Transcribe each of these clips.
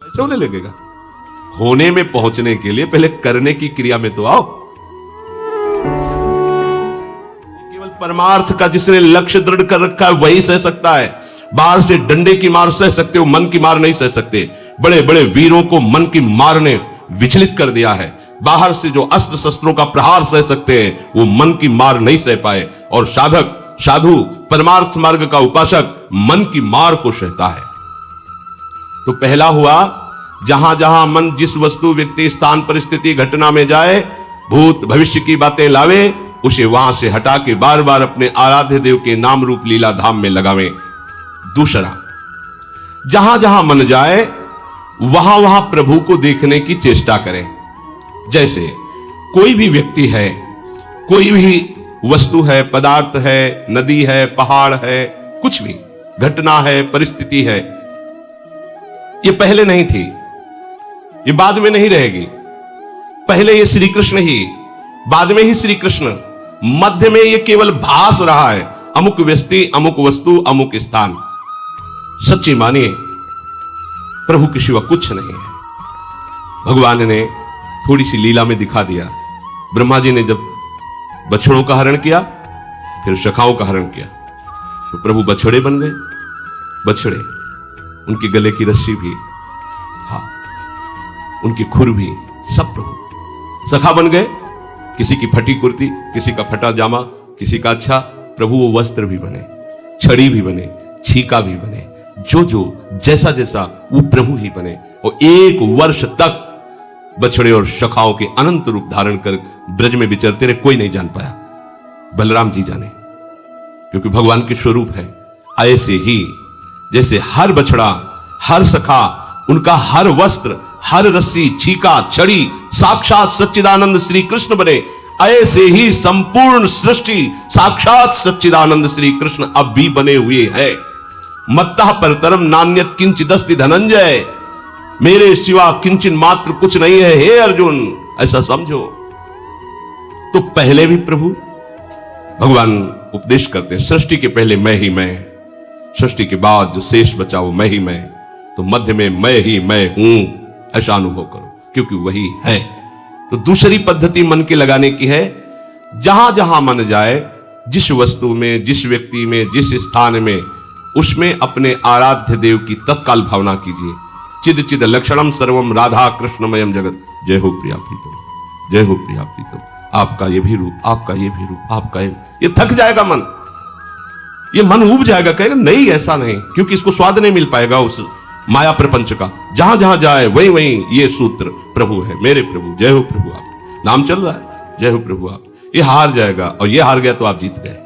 ऐसे होने लगेगा। होने में पहुंचने के लिए पहले करने की क्रिया में तो आओ। केवल परमार्थ का जिसने लक्ष्य दृढ़ कर रखा है वही सह सकता है। बाहर से डंडे की मार सह सकते हो, मन की मार नहीं सह सकते। बड़े बड़े वीरों को मन की मार ने विचलित कर दिया है। बाहर से जो अस्त्र शस्त्रों का प्रहार सह सकते हैं वो मन की मार नहीं सह पाए। और साधक, साधु, परमार्थ मार्ग का उपासक मन की मार को सहता है। तो पहला हुआ, जहां जहां मन जिस वस्तु, व्यक्ति, स्थान, परिस्थिति, घटना में जाए, भूत भविष्य की बातें लावे, उसे वहां से हटा के बार बार अपने आराध्य देव के नाम रूप लीला धाम में लगावे। दूसरा, जहां जहां मन जाए वहां वहां प्रभु को देखने की चेष्टा करें। जैसे कोई भी व्यक्ति है, कोई भी वस्तु है, पदार्थ है, नदी है, पहाड़ है, कुछ भी घटना है, परिस्थिति है, ये पहले नहीं थी, ये बाद में नहीं रहेगी। पहले ये श्री कृष्ण ही, बाद में ही श्री कृष्ण, मध्य में ये केवल भास रहा है। अमुक व्यक्ति, अमुक वस्तु, अमुक स्थान। सच्ची मानिए, प्रभु के सिवा कुछ नहीं है। भगवान ने थोड़ी सी लीला में दिखा दिया। ब्रह्मा जी ने जब बछड़ों का हरण किया, फिर सखाओं का हरण किया, तो प्रभु बछड़े बन गए। बछड़े, उनके गले की रस्सी भी, हाँ, उनकी खुर भी, सब प्रभु सखा बन गए। किसी की फटी कुर्ती, किसी का फटा जामा, किसी का अच्छा, प्रभु वो वस्त्र भी बने, छड़ी भी बने, छीका भी बने, जो जो जैसा जैसा वो प्रभु ही बने। और 1 वर्ष तक बछड़े और सखाओं के अनंत रूप धारण कर ब्रज में विचरते रहे, कोई नहीं जान पाया। बलराम जी जाने, क्योंकि भगवान के स्वरूप है। ऐसे ही जैसे हर बछड़ा, हर सखा, उनका हर वस्त्र, हर रस्सी, छीका, छड़ी साक्षात सच्चिदानंद श्री कृष्ण बने, ऐसे ही संपूर्ण सृष्टि साक्षात सच्चिदानंद श्री कृष्ण अब भी बने हुए है। मत्तः परतरम नान्यत किंचिदस्ति धनंजय, मेरे सिवा किंचन मात्र कुछ नहीं है हे अर्जुन, ऐसा समझो। तो पहले भी प्रभु भगवान उपदेश करते हैं, सृष्टि के पहले मैं ही मैं, सृष्टि के बाद जो शेष बचा वो मैं ही मैं, तो मध्य में मैं ही मैं हूं, ऐसा अनुभव करो, क्योंकि वही है। तो दूसरी पद्धति मन के लगाने की है, जहां जहां मन जाए, जिस वस्तु में, जिस व्यक्ति में, जिस स्थान में, उसमें अपने आराध्य देव की तत्काल भावना कीजिए। चिद चिद लक्षणम सर्वम राधा कृष्णमयम जगत। जय हो प्रिया प्रीतम, जय हो प्रिया प्रीतम। आपका ये भी रूप, आपका ये भी रूप, आपका ये थक जाएगा मन, ये मन ऊब जाएगा, कहेगा नहीं ऐसा नहीं, क्योंकि इसको स्वाद नहीं मिल पाएगा उस माया प्रपंच का। जहां जहां जाए वहीं वहीं ये सूत्र प्रभु है, मेरे प्रभु, जय हो प्रभु आप। नाम चल रहा है, जय हो प्रभु आप। ये हार जाएगा, और ये हार गया तो आप जीत गए।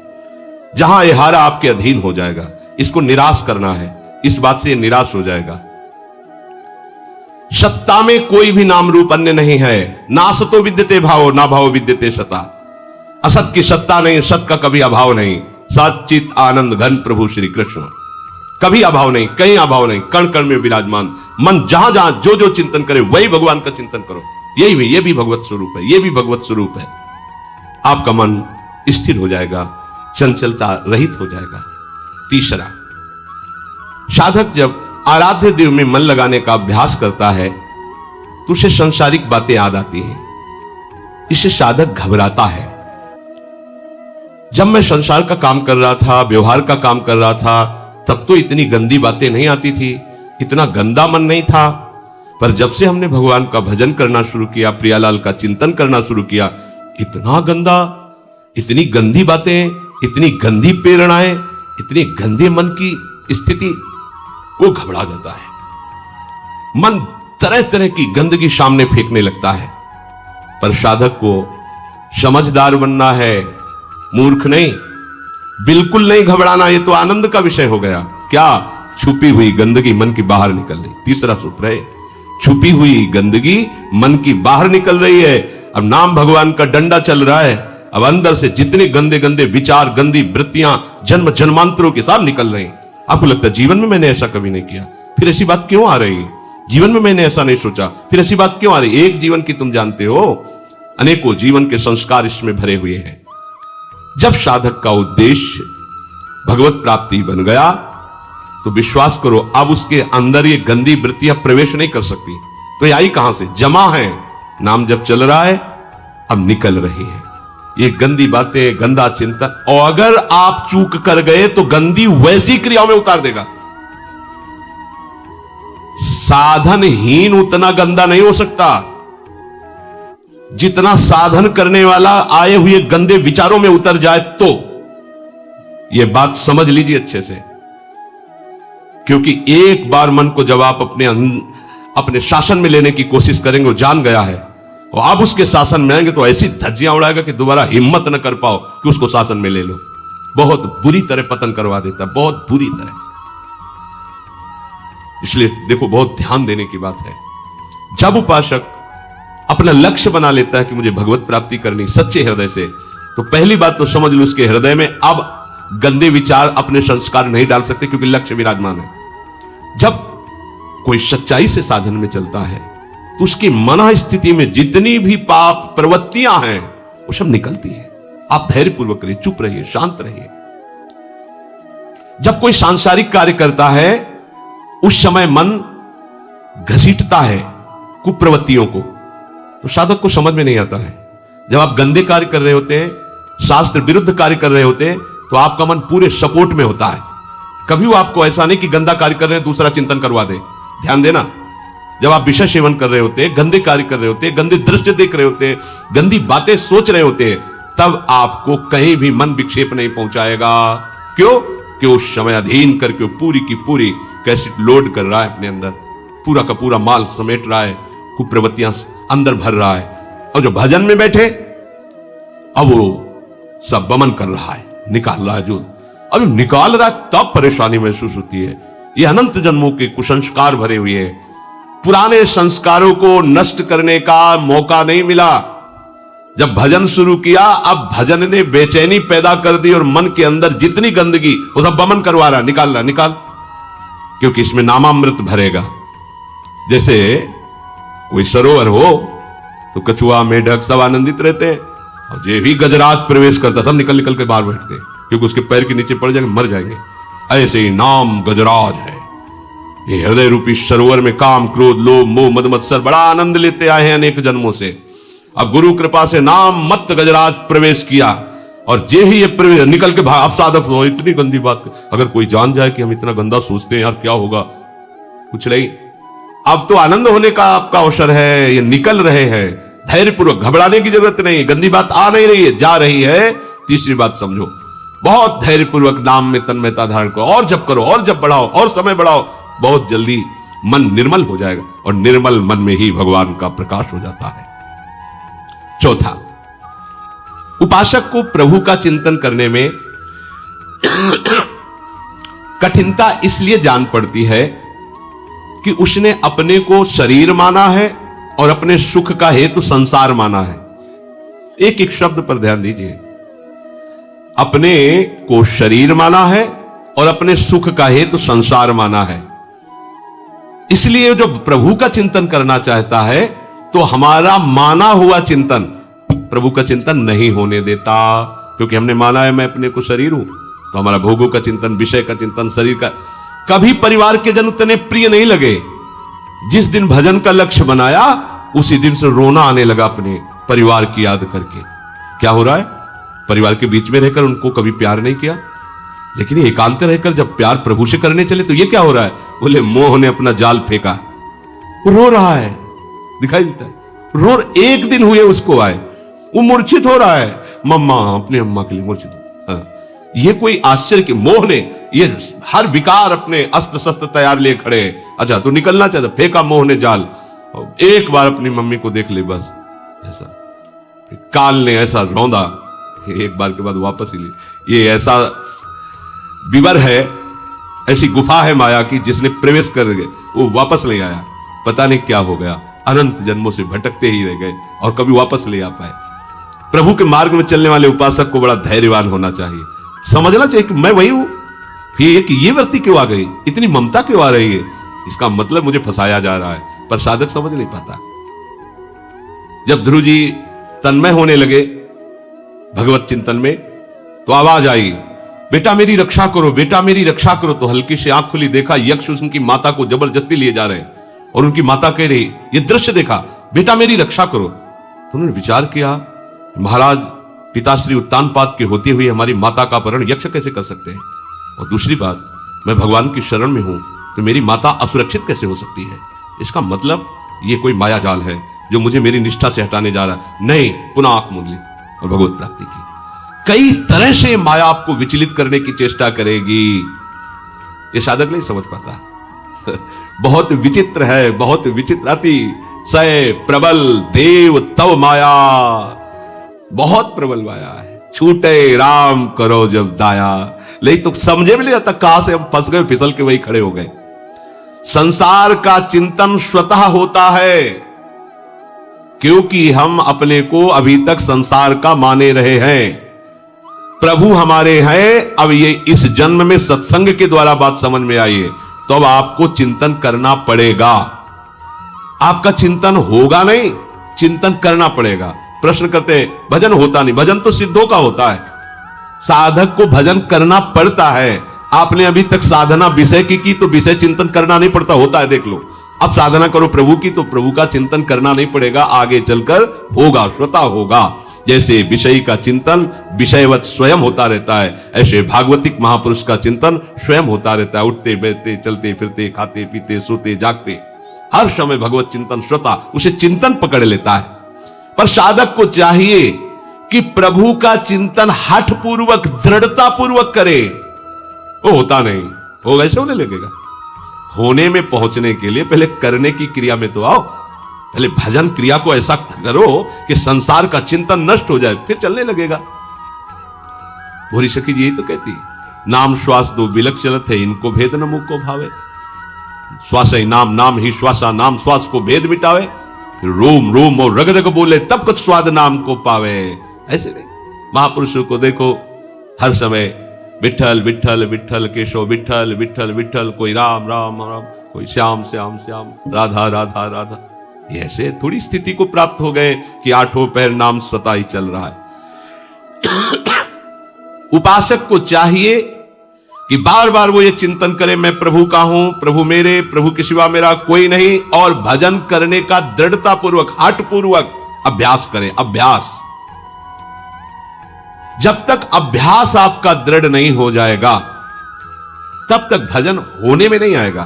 जहां ये हारा आपके अधीन हो जाएगा, इसको निराश करना है, इस बात से ये निराश हो जाएगा। सत्ता में कोई भी नाम रूप अन्य नहीं है। ना सतो विद्यते भावो, ना भावो विद्यते सता। असत की सत्ता नहीं, सत का कभी अभाव नहीं। सच्चित आनंद घन प्रभु श्री कृष्ण, कभी अभाव नहीं, कहीं अभाव नहीं, कण कण में विराजमान। मन जहां जहां जो जो चिंतन करे वही भगवान का चिंतन करो। ये भी भगवत स्वरूप है, ये भी भगवत स्वरूप है। आपका मन स्थिर हो जाएगा, चंचलता रहित हो जाएगा। तीसरा, साधक जब आराध्य देव में मन लगाने का अभ्यास करता है तो उसे सांसारिक बातें याद आती हैं, इससे साधक घबराता है। जब मैं संसार का काम कर रहा था, व्यवहार का काम कर रहा था, तब तो इतनी गंदी बातें नहीं आती थी, इतना गंदा मन नहीं था। पर जब से हमने भगवान का भजन करना शुरू किया, प्रियालाल का चिंतन करना शुरू किया, इतना गंदा, इतनी गंदी बातें, इतनी गंदी प्रेरणाएं, इतनी गंदे मन की स्थिति, वो घबरा जाता है। मन तरह तरह की गंदगी सामने फेंकने लगता है। पर साधक को समझदार बनना है, मूर्ख नहीं, बिल्कुल नहीं घबराना। ये तो आनंद का विषय हो गया। क्या? छुपी हुई गंदगी मन की बाहर निकल रही। तीसरा सूत्र है, छुपी हुई गंदगी मन की बाहर निकल रही है। अब नाम भगवान का डंडा चल रहा है, अब अंदर से जितने गंदे गंदे विचार, गंदी वृत्तियां जन्म जन्मांतरों के साथ निकल रही। आपको लगता है जीवन में मैंने ऐसा कभी नहीं किया, फिर ऐसी बात क्यों आ रही है? जीवन में मैंने ऐसा नहीं सोचा, फिर ऐसी बात क्यों आ रही? एक जीवन की तुम जानते हो, अनेकों जीवन के संस्कार इसमें भरे हुए हैं। जब साधक का उद्देश्य भगवत प्राप्ति बन गया, तो विश्वास करो अब उसके अंदर ये गंदी वृत्तियां प्रवेश नहीं कर सकती। तो ये आई कहां से? जमा है, नाम जब चल रहा है अब निकल रही है ये गंदी बातें, गंदा चिंतन। और अगर आप चूक कर गए तो गंदी वैसी क्रियाओं में उतार देगा। साधनहीन उतना गंदा नहीं हो सकता जितना साधन करने वाला आए हुए गंदे विचारों में उतर जाए। तो यह बात समझ लीजिए अच्छे से, क्योंकि एक बार मन को जब आप अपने शासन में लेने की कोशिश करेंगे, वो जान गया है, और आप उसके शासन में आएंगे तो ऐसी धज्जियां उड़ाएगा कि दोबारा हिम्मत न कर पाओ कि उसको शासन में ले लो। बहुत बुरी तरह पतन करवा देता, बहुत बुरी तरह। इसलिए देखो, बहुत ध्यान देने की बात है। जब उपासक अपना लक्ष्य बना लेता है कि मुझे भगवत प्राप्ति करनी सच्चे हृदय से, तो पहली बात तो समझ लो उसके हृदय में अब गंदे विचार, अपने संस्कार नहीं डाल सकते, क्योंकि लक्ष्य विराजमान है। जब कोई सच्चाई से साधन में चलता है तो उसकी मन स्थिति में जितनी भी पाप प्रवृत्तियां हैं वो सब निकलती है। आप धैर्यपूर्वक रहिए, चुप रहिए, शांत रहिए। जब कोई सांसारिक कार्य करता है उस समय मन घसीटता है कुप्रवृत्तियों को, तो साधक को समझ में नहीं आता है। जब आप गंदे कार्य कर रहे होते हैं, शास्त्र विरुद्ध कार्य कर रहे होते हैं, तो आपका मन पूरे सपोर्ट में होता है। कभी वो आपको ऐसा नहीं कि गंदा कार्य कर रहे हैं दूसरा चिंतन करवा दे। ध्यान देना, जब आप विषय सेवन कर रहे होते हैं, गंदे कार्य कर रहे होते हैं, गंदे दृश्य देख रहे होते हैं, गंदी बातें सोच रहे होते हैं, तब आपको कहीं भी मन विक्षेप नहीं पहुंचाएगा। क्यों? कि उस समय अधीन करके पूरी की पूरी कैसेट लोड कर रहा है अपने अंदर, पूरा का पूरा माल समेट रहा है, कुप्रवृत्तियां अंदर भर रहा है। और जो भजन में बैठे अब वो सब बमन कर रहा है, निकाल रहा है। जो अब निकाल रहा है तब परेशानी महसूस होती है। ये अनंत जन्मों के कुसंस्कार भरे हुए हैं। पुराने संस्कारों को नष्ट करने का मौका नहीं मिला। जब भजन शुरू किया, अब भजन ने बेचैनी पैदा कर दी और मन के अंदर जितनी गंदगी वो सब बमन करवा रहा, निकाल रहा, निकाल, क्योंकि इसमें नामामृत भरेगा। जैसे कोई सरोवर हो तो कछुआ, मेढक सब आनंदित रहते हैं, और जो भी गजराज प्रवेश करता सब निकल निकल के बाहर बैठते हैं, क्योंकि उसके पैर के नीचे पड़ जाएंगे, मर जाएंगे। ऐसे ही नाम गजराज है। ये हृदय रूपी सरोवर में काम, क्रोध, लोभ, मोह, मद, मत्सर बड़ा आनंद लेते आए हैं अनेक जन्मों से। अब गुरु कृपा से नाम मत गजराज प्रवेश किया, और जे ही ये प्रवेश निकल के भाग। अब साधक हो, इतनी गंदी बात, अगर कोई जान जाए कि हम इतना गंदा सोचते हैं यार, क्या होगा? कुछ नहीं, अब तो आनंद होने का आपका अवसर है। ये निकल रहे हैं, धैर्यपूर्वक, घबराने की जरूरत नहीं। गंदी बात आ नहीं रही है, जा रही है। तीसरी बात समझो, बहुत धैर्यपूर्वक नाम में तन्मयता धारण करो, और जब करो, और जब बढ़ाओ, और समय बढ़ाओ, बहुत जल्दी मन निर्मल हो जाएगा, और निर्मल मन में ही भगवान का प्रकाश हो जाता है। चौथा, उपासक को प्रभु का चिंतन करने में कठिनता इसलिए जान पड़ती है कि उसने अपने को शरीर माना है और अपने सुख का हेतु संसार माना है। एक एक शब्द पर ध्यान दीजिए। अपने को शरीर माना है और अपने सुख का हेतु संसार माना है। इसलिए जो प्रभु का चिंतन करना चाहता है तो हमारा माना हुआ चिंतन प्रभु का चिंतन नहीं होने देता, क्योंकि हमने माना है मैं अपने को शरीर हूं, तो हमारा भोगों का चिंतन, विषय का चिंतन, शरीर का। कभी परिवार के जन उतने प्रिय नहीं लगे। जिस दिन भजन का लक्ष्य बनाया उसी दिन से रोना आने लगा अपने परिवार की याद करके। क्या हो रहा है? परिवार के बीच में रहकर उनको कभी प्यार नहीं किया, लेकिन एकांत रहकर जब प्यार प्रभु से करने चले तो ये क्या हो रहा है? बोले मोह ने अपना जाल फेंका। रो रहा है, दिखाई देता है। रो, एक दिन हुए उसको आए, वो मूर्छित हो रहा है। मम्मा, अपने अम्मा के लिए मूर्छित। ये कोई आश्चर्य कि मोह ने ये हर विकार अपने अस्त्र शस्त्र तैयार लिए खड़े। अच्छा, तो निकलना चाहता, फेंका मोह ने जाल। एक बार अपनी मम्मी को देख ले बस, ऐसा काल ने ऐसा रौंदा, एक बार के बाद वापस ही ले। ये ऐसा विवर है, ऐसी गुफा है माया की, जिसने प्रवेश कर गए वो वापस नहीं आया। पता नहीं क्या हो गया, अनंत जन्मों से भटकते ही रह गए और कभी वापस ले आ पाए। प्रभु के मार्ग में चलने वाले उपासक को बड़ा धैर्यवान होना चाहिए, समझना चाहिए कि मैं वही हूं। फिर ये वृत्ति क्यों आ गई, इतनी ममता क्यों आ रही है, इसका मतलब मुझे फंसाया जा रहा है। पर साधक समझ नहीं पाता। जब ध्रुव जी तन्मय होने लगे भगवत चिंतन में, तो आवाज आई, बेटा मेरी रक्षा करो, बेटा मेरी रक्षा करो। तो हल्की से आंख खुली, देखा यक्ष उनकी माता को जबरदस्ती लिए जा रहे हैं और उनकी माता कह रही, ये दृश्य देखा, बेटा मेरी रक्षा करो। तो उन्होंने विचार किया, महाराज पिताश्री उत्तानपाद के होते हुए हमारी माता का अपहरण यक्ष कैसे कर सकते हैं? और दूसरी बात, मैं भगवान की शरण में हूं तो मेरी माता असुरक्षित कैसे हो सकती है? इसका मतलब ये कोई माया जाल है जो मुझे मेरी निष्ठा से हटाने जा रहा है। नहीं, पुनः आंख मूंद ली और भगवत प्राप्ति की। कई तरह से माया आपको विचलित करने की चेष्टा करेगी, ये साधक नहीं समझ पाता। बहुत विचित्र है, बहुत विचित्र। अति सय प्रबल देव तव माया, बहुत प्रबल माया है। छूटे राम करो जब दाया। लेकिन तो समझे में नहीं आता कहां से हम फंस गए, फिसल के वही खड़े हो गए। संसार का चिंतन स्वतः होता है क्योंकि हम अपने को अभी तक संसार का माने रहे हैं। प्रभु हमारे हैं, अब ये इस जन्म में सत्संग के द्वारा बात समझ में आई है, तो अब आपको चिंतन करना पड़ेगा। आपका चिंतन होगा नहीं, चिंतन करना पड़ेगा। प्रश्न करते हैं भजन होता नहीं, भजन तो सिद्धों का होता है। साधक को भजन करना पड़ता है। आपने अभी तक साधना विषय की तो विषय चिंतन करना नहीं पड़ता, होता है, देख लो। अब साधना करो प्रभु की तो प्रभु का चिंतन करना नहीं पड़ेगा, आगे चलकर होगा, स्वतः होगा। जैसे विषय का चिंतन विषयवत स्वयं होता रहता है, ऐसे भागवतिक महापुरुष का चिंतन स्वयं होता रहता है। उठते बैठते चलते फिरते खाते पीते सोते जागते हर समय भगवत चिंतन स्वतः उसे चिंतन पकड़ लेता है। पर साधक को चाहिए कि प्रभु का चिंतन हठ पूर्वक दृढ़ता पूर्वक करे। वो होता नहीं, वो वैसे होने लगेगा। होने में पहुंचने के लिए पहले करने की क्रिया में तो आओ। पहले भजन क्रिया को ऐसा करो कि संसार का चिंतन नष्ट हो जाए, फिर चलने लगेगा। भोरी सखी जी यही तो कहती, नाम श्वास दो बिलक चलत है, इनको भेद न मुख को भावे। श्वास ही नाम, नाम ही श्वासा, नाम श्वास को भेद मिटावे। रोम रोम और रग रग बोले तब कुछ स्वाद नाम को पावे। ऐसे नहीं, महापुरुषों को देखो हर समय विठल विठल विठल केशव विठल विठल विठल, कोई राम राम राम, कोई श्याम श्याम श्याम, राधा राधा राधा। ये ऐसे थोड़ी स्थिति को प्राप्त हो गए कि आठों पैर नाम स्वतः ही चल रहा है। उपासक को चाहिए कि बार बार वो ये चिंतन करे, मैं प्रभु का हूं, प्रभु मेरे, प्रभु के सिवा मेरा कोई नहीं। और भजन करने का दृढ़ता पूर्वक हठ पूर्वक अभ्यास करें। अभ्यास, जब तक अभ्यास आपका दृढ़ नहीं हो जाएगा तब तक भजन होने में नहीं आएगा।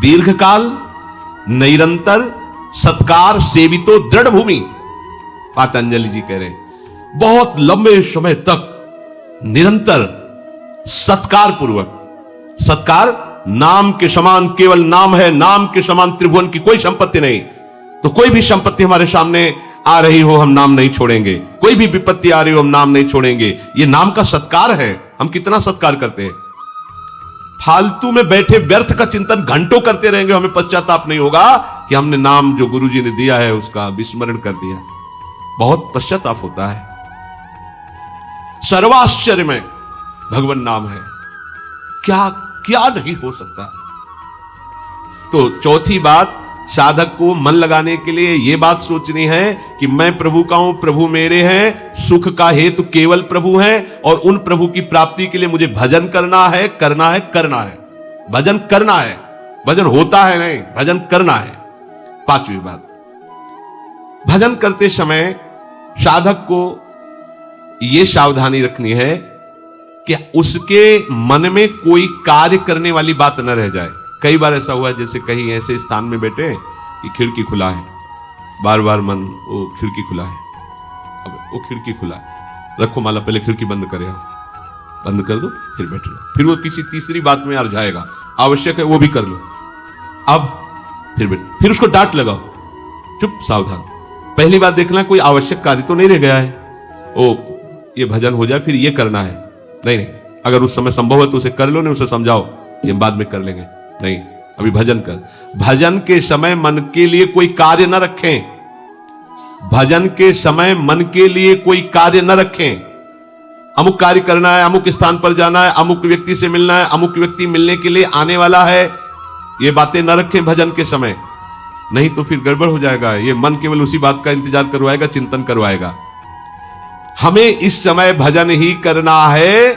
दीर्घकाल निरंतर सत्कार सेवितो दृढ़ भूमि, पतंजलि जी कह रहे हैं। बहुत लंबे समय तक निरंतर सत्कार पूर्वक, सत्कार नाम के समान केवल नाम है, नाम के समान त्रिभुवन की कोई संपत्ति नहीं। तो कोई भी संपत्ति हमारे सामने आ रही हो हम नाम नहीं छोड़ेंगे, कोई भी विपत्ति आ रही हो हम नाम नहीं छोड़ेंगे। ये नाम का सत्कार है। हम कितना सत्कार करते हैं। फालतू में बैठे व्यर्थ का चिंतन घंटों करते रहेंगे, हमें पश्चाताप नहीं होगा कि हमने नाम जो गुरुजी ने दिया है उसका विस्मरण कर दिया। बहुत पश्चाताप होता है। सर्वाश्चर्य में भगवान नाम है, क्या क्या नहीं हो सकता। तो चौथी बात, साधक को मन लगाने के लिए यह बात सोचनी है कि मैं प्रभु का हूं, प्रभु मेरे हैं, सुख का हेतु केवल प्रभु हैं और उन प्रभु की प्राप्ति के लिए मुझे भजन करना है, करना है, करना है। भजन करना है, भजन होता है नहीं, भजन करना है। पांचवी बात, भजन करते समय साधक को यह सावधानी रखनी है कि उसके मन में कोई कार्य करने वाली बात न रह जाए। कई बार ऐसा हुआ जैसे कहीं ऐसे स्थान में बैठे कि खिड़की खुला है, बार बार मन वो खिड़की खुला है, अब वो खिड़की खुला है, रखो माला, पहले खिड़की बंद करे, बंद कर दो फिर बैठ लो। फिर वो किसी तीसरी बात में आ जाएगा, आवश्यक है वो भी कर लो, अब फिर बैठ, फिर उसको डांट लगाओ, चुप सावधान। पहली बात देखना कोई आवश्यक कार्य तो नहीं रह गया है, ओ ये भजन हो जाए फिर ये करना है, नहीं, अगर उस समय संभव है तो उसे कर लो, नहीं उसे समझाओ ये बाद में कर लेंगे, नहीं अभी भजन कर। भजन के समय मन के लिए कोई कार्य न रखें, भजन के समय मन के लिए कोई कार्य न रखें। अमुक कार्य करना है, अमुक स्थान पर जाना है, अमुक व्यक्ति से मिलना है, अमुक व्यक्ति मिलने के लिए आने वाला है, ये बातें न रखें भजन के समय, नहीं तो फिर गड़बड़ हो जाएगा। ये मन केवल उसी बात का इंतजार करवाएगा, चिंतन करवाएगा। हमें इस समय भजन ही करना है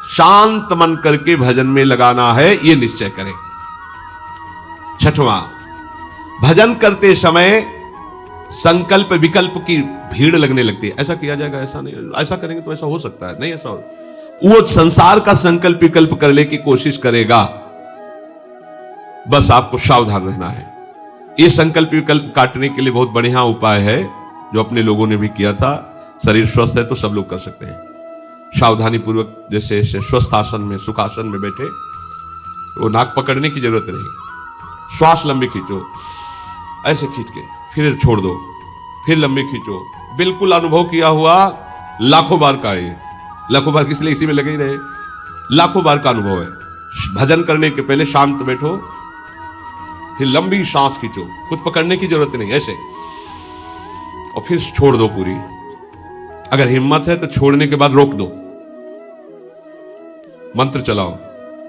शांत मन करके भजन में लगाना है, यह निश्चय करें। छठवां, भजन करते समय संकल्प विकल्प की भीड़ लगने लगती है। ऐसा किया जाएगा, ऐसा नहीं, ऐसा करेंगे तो ऐसा हो सकता है, नहीं ऐसा हो। वो संसार का संकल्प विकल्प करने की कोशिश करेगा। बस आपको सावधान रहना है। ये संकल्प विकल्प काटने के लिए बहुत बढ़िया उपाय है जो अपने लोगों ने भी किया था। शरीर स्वस्थ है तो सब लोग कर सकते हैं। सावधानी पूर्वक जैसे स्वस्थ आसन में, सुखासन में बैठे, वो नाक पकड़ने की जरूरत नहीं। श्वास लंबी खींचो, ऐसे खींच के फिर छोड़ दो, फिर लंबी खींचो। बिल्कुल अनुभव किया हुआ, लाखों बार का है, लाखों बार, इसलिए इसी में लगे ही रहे। लाखों बार का अनुभव है। भजन करने के पहले शांत बैठो, फिर लंबी सांस खींचो, कुछ पकड़ने की जरूरत नहीं, ऐसे, और फिर छोड़ दो पूरी। अगर हिम्मत है तो छोड़ने के बाद रोक दो, मंत्र चलाओ,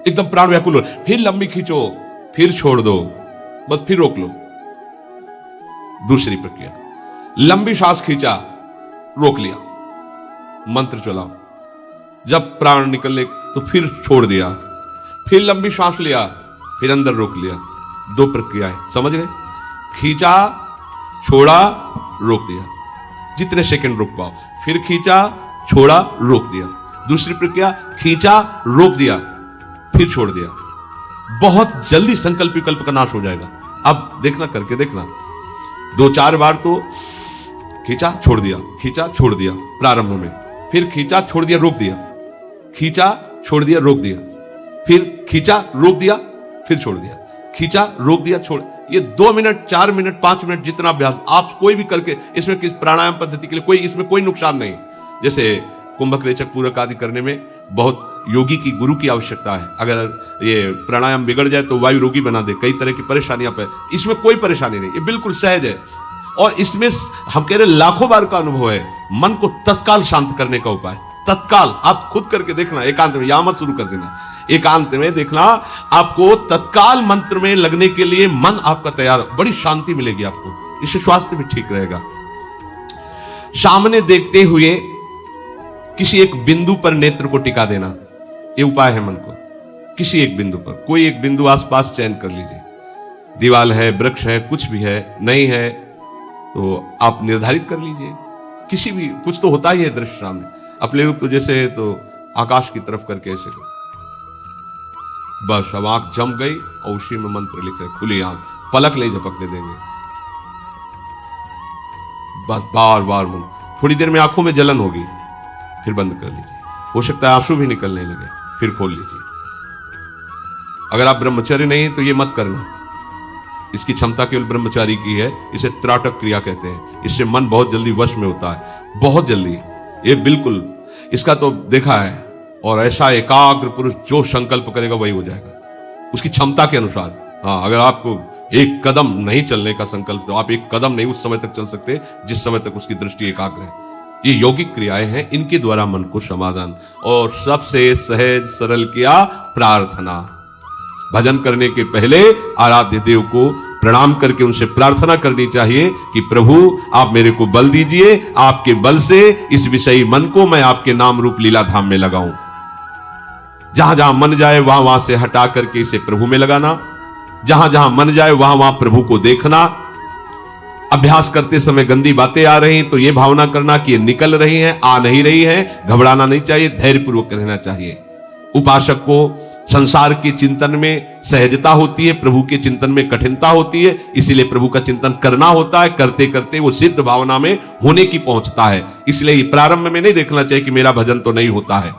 एकदम प्राण व्याकुल हो, फिर लंबी खींचो, फिर छोड़ दो, बस फिर रोक लो। दूसरी प्रक्रिया, लंबी सांस खींचा, रोक लिया, मंत्र चलाओ, जब प्राण निकलने तो फिर छोड़ दिया, फिर लंबी सांस लिया, फिर अंदर रोक लिया। दो प्रक्रियाएं, समझ गए? खींचा, छोड़ा, रोक दिया, जितने सेकंड रोक पाओ। फिर खींचा, छोड़ा, रोक दिया। दूसरी प्रक्रिया, खींचा, रोक दिया, फिर छोड़ दिया। बहुत जल्दी संकल्प विकल्प का नाश हो जाएगा। अब देखना, करके देखना। 2-4 बार तो खींचा, छोड़ दिया, खींचा, छोड़ दिया प्रारंभ में, फिर खींचा, छोड़ दिया, रोक दिया, खींचा, छोड़ दिया, रोक दिया, फिर खींचा, रोक दिया, फिर छोड़ दिया, खींचा, रोक दिया, छोड़। ये 2 मिनट, 4 मिनट, 5 मिनट जितना अभ्यास आप कोई भी करके, इसमें किस प्राणायाम पद्धति के लिए कोई इसमें कोई नुकसान नहीं। जैसे कुंभक रेचक पूरक आदि करने में बहुत योगी की, गुरु की आवश्यकता है। अगर ये प्राणायाम बिगड़ जाए तो वायु रोगी बना दे, कई तरह की परेशानियां पे। इसमें कोई परेशानी नहीं, ये बिल्कुल सहज है। और इसमें हम कह रहे लाखों बार का अनुभव है। मन को तत्काल शांत करने का उपाय, तत्काल। आप खुद करके देखना, एकांत में, या मत शुरू कर देना, एकांत में देखना। आपको तत्काल मंत्र में लगने के लिए मन आपका तैयार, बड़ी शांति मिलेगी आपको, इससे स्वास्थ्य भी ठीक रहेगा। सामने देखते हुए किसी एक बिंदु पर नेत्र को टिका देना, यह उपाय है। मन को किसी एक बिंदु पर, कोई एक बिंदु आसपास चयन कर लीजिए। दीवाल है, वृक्ष है, कुछ भी है, नहीं है तो आप निर्धारित कर लीजिए। किसी भी, कुछ तो होता ही है दृश्य सामने। अपने रूप तो जैसे है तो आकाश की तरफ करके ऐसे करो, बस। अब आंख जम गई और उसी में मंत्र लिखे, खुली आंख, पलक नहीं झपकने देंगे, बस बार बार मंत्र। थोड़ी देर में आंखों में जलन होगी, फिर बंद कर लीजिए। हो सकता है आंसू भी निकलने लगे, फिर खोल लीजिए। अगर आप ब्रह्मचर्य नहीं तो ये मत करना, इसकी क्षमता केवल ब्रह्मचारी की है। इसे त्राटक क्रिया कहते हैं। इससे मन बहुत जल्दी वश में होता है, बहुत जल्दी। ये बिल्कुल, इसका तो देखा है। और ऐसा एकाग्र पुरुष जो संकल्प करेगा वही हो जाएगा, उसकी क्षमता के अनुसार। हाँ, अगर आपको एक कदम नहीं चलने का संकल्प, तो आप एक कदम नहीं उस समय तक चल सकते जिस समय तक उसकी दृष्टि एकाग्र है। ये यौगिक क्रियाएं हैं, इनके द्वारा मन को समाधान। और सबसे सहज सरल किया प्रार्थना। भजन करने के पहले आराध्य देव को प्रणाम करके उनसे प्रार्थना करनी चाहिए कि प्रभु आप मेरे को बल दीजिए, आपके बल से इस विषयी मन को मैं आपके नाम रूप लीला धाम में लगाऊं। जहां जहां मन जाए वहां वहां से हटा करके इसे प्रभु में लगाना, जहां जहां मन जाए वहां वहां प्रभु को देखना। अभ्यास करते समय गंदी बातें आ रही तो यह भावना करना कि ये निकल रही हैं, आ नहीं रही हैं, घबराना नहीं चाहिए, धैर्यपूर्वक रहना चाहिए। उपासक को संसार के चिंतन में सहजता होती है, प्रभु के चिंतन में कठिनता होती है, इसीलिए प्रभु का चिंतन करना होता है। करते करते वो सिद्ध भावना में होने की पहुंचता है। इसलिए प्रारंभ में नहीं देखना चाहिए कि मेरा भजन तो नहीं होता है।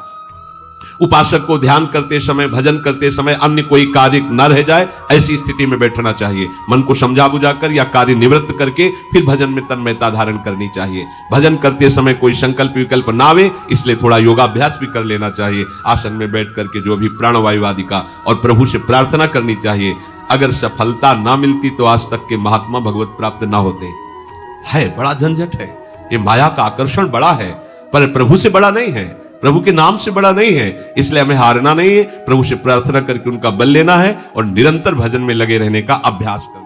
उपासक को ध्यान करते समय, भजन करते समय अन्य कोई कार्य न रह जाए, ऐसी स्थिति में बैठना चाहिए। मन को समझा बुझाकर या कार्य निवृत्त करके फिर भजन में तन्मयता धारण करनी चाहिए। भजन करते समय कोई संकल्प विकल्प ना आवे, इसलिए थोड़ा योगाभ्यास भी कर लेना चाहिए। आसन में बैठ करके जो भी प्राणवायु आदि का, और प्रभु से प्रार्थना करनी चाहिए। अगर सफलता ना मिलती तो आज तक के महात्मा भगवत प्राप्त ना होते। है बड़ा झंझट है, ये माया का आकर्षण बड़ा है, पर प्रभु से बड़ा नहीं है, प्रभु के नाम से बड़ा नहीं है। इसलिए हमें हारना नहीं है, प्रभु से प्रार्थना करके उनका बल लेना है और निरंतर भजन में लगे रहने का अभ्यास करना।